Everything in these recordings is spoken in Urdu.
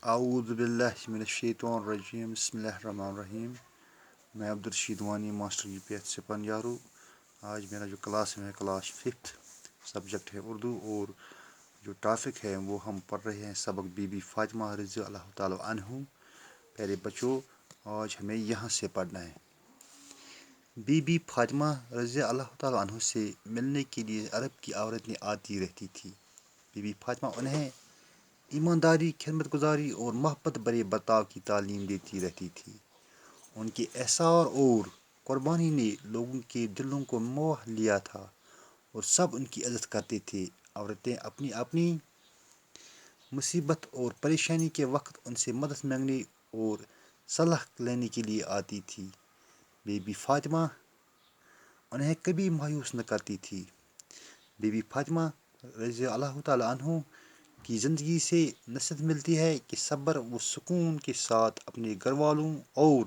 اعوذ باللہ من الشیطان الرجیم بسم اللہ الرحمن الرحیم. میں عبدالرشید وانی ماسٹر جی پی ایچ سپhan یارو. آج میرا جو کلاس ہے کلاس 5 سبجیکٹ ہے اردو, اور جو ٹاپک ہے وہ ہم پڑھ رہے ہیں سبق بی بی فاطمہ رضی اللہ تعالیٰ عنہ. پیارے بچوں, آج ہمیں یہاں سے پڑھنا ہے. بی بی فاطمہ رضی اللہ تعالیٰ عنہ سے ملنے کے لیے عرب کی عورتیں آتی رہتی تھی. بی بی فاطمہ انہیں ایمانداری, خدمت گزاری اور محبت برے برتاؤ کی تعلیم دیتی رہتی تھی. ان کے احسار اور قربانی نے لوگوں کے دلوں کو موہ لیا تھا اور سب ان کی عزت کرتے تھے. عورتیں اپنی اپنی مصیبت اور پریشانی کے وقت ان سے مدد مانگنے اور صلاح لینے کے لیے آتی تھی. بی بی فاطمہ انہیں کبھی مایوس نہ کرتی تھی. بی بی فاطمہ رضی اللہ تعالیٰ عنہ کی زندگی سے نصیحت ملتی ہے کہ صبر و سکون کے ساتھ اپنے گھر والوں اور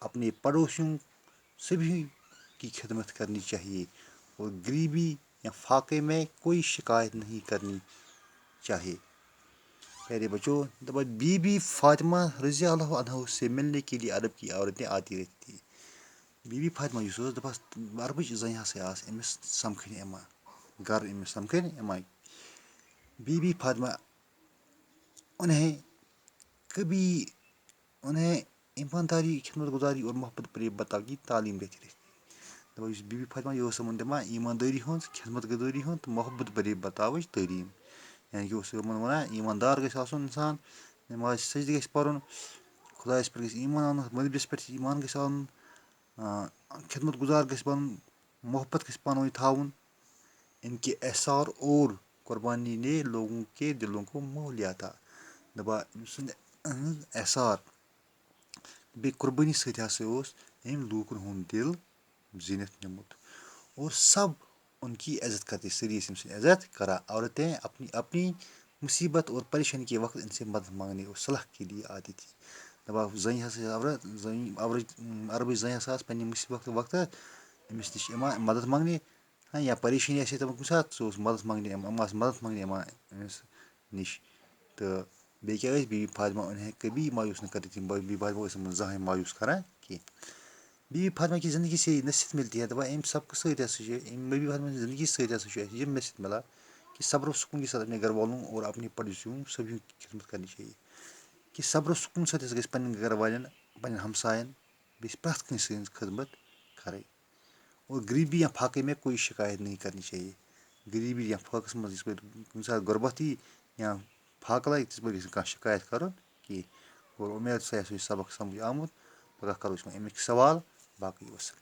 اپنے پڑوسیوں سبھی کی خدمت کرنی چاہیے, اور غریبی یا فاقے میں کوئی شکایت نہیں کرنی چاہیے. پیارے بچوں, بی بی فاطمہ رضی اللہ عنہ سے ملنے کے لیے عرب کی عورتیں آتی رہتی تھی. بی بی فاطمہ یُس ٲس دَپان عربٕچ زٔنۍ ہسا آسہٕ أمِس سَمکھٕنۍ یِوان, گَرٕ أمِس سَمکھٕنۍ یِوان. بی بی فاطمہ انہیں ایمانداری, خدمت گزاری اور محبت برے برتاؤ کی تعلیم دیتی رہتی. دَپان یُس بی بی فاطمہ یہِ ٲس یِمن دِوان ایماندٲری ہٕنٛز, خدمت گزٲری ہُنٛد تہٕ محبت برے برتاوٕچ تعلیٖم. یعنی کہِ اوس یِمن وَنان ایماندار گژھِ آسُن اِنسان, نٮ۪مازِ سجدٕ گژھِ پَرُن, خۄدایَس پٮ۪ٹھ گژھِ ایمان اَنُن, مذہبَس پٮ۪ٹھ ایمان گژھِ اَنُن, خدمت گزار گژھِ بنُن, محبت گژھِ پانہٕ ؤنۍ تھاوُن. ان کے احسار اور قربانی نے لوگوں کے دلوں کو موہ لیا تھا. دَپان أمۍ سُنٛد احسار بیٚیہِ قربٲنی سۭتۍ ہسا اوس أمۍ لوٗکن ہُنٛد دِل زیٖنِتھ نِمُت, اور سب ان کی عزت کرتے, سٲری ٲسۍ أمۍ سٕنٛز عزت کران. عورتیں اپنی اپنی مصیبت اور پریشانی کے وقت ان سے مدد مانگنے اور صلاح کے لیے آتی تھی. دَپان زٔنۍ ہسا ٲس عربٕچ زٔنۍ ہسا ٲس پننہِ مُصیبت وقتہٕ أمِس نِش یِوان مدد مانگنہِ, یا پریشٲنی آسہِ ہے تِمن کُنہِ ساتہٕ, سُہ اوس مدد مانگنہِ یِم آسہٕ مدد مانگنہِ یِوان أمِس نِش. تہٕ بیٚیہِ کیاہ ٲسۍ, بی بی فاطمہ انہیں کبھی مایوس نہ کرتی تھی. بی بی فاطمہ ٲس یِمن زٕہٕنۍ مایوس کران کینٛہہ. بی بی فاطمہ کی زندگی سے نصیحت ملتی ہے. دَپان اَمہِ سبقہٕ سۭتۍ ہسا چھِ, بی بی فاطمہ سٕنٛزِ زندگی سۭتۍ ہسا چھُ اَسہِ یہِ نصیحت مِلان کہ صبر و سکون کے ساتھ اپنے گھر والوں اور اپنے پڑوسیوں سبھی کی خدمت کرنی چاہیے. کہ صبر و سکون سۭتۍ ہسا گژھِ پننٮ۪ن گھر والٮ۪ن, پننٮ۪ن ہمساین بیٚیہِ پرٛٮ۪تھ کٲنٛسہِ سٕنٛز خدمت کَرٕنۍ, اور غریٖبی یا فاقے میں کوئی شکایت نہیں کرنی چاہیے. غریٖبی یا فٲقس منٛز یِژ پھِر کُنہِ ساتہٕ غربت یی یا فاقہٕ لگہِ, تِژ پھِر گژھِ نہٕ کانٛہہ شکایت کرُن کینٛہہ. اور اُمید تۄہہِ آسیو یہِ سبق سمجھ آمُت. پگاہ کرو أسۍ وۄنۍ اَمِکۍ سوال. باقٕے وسلام.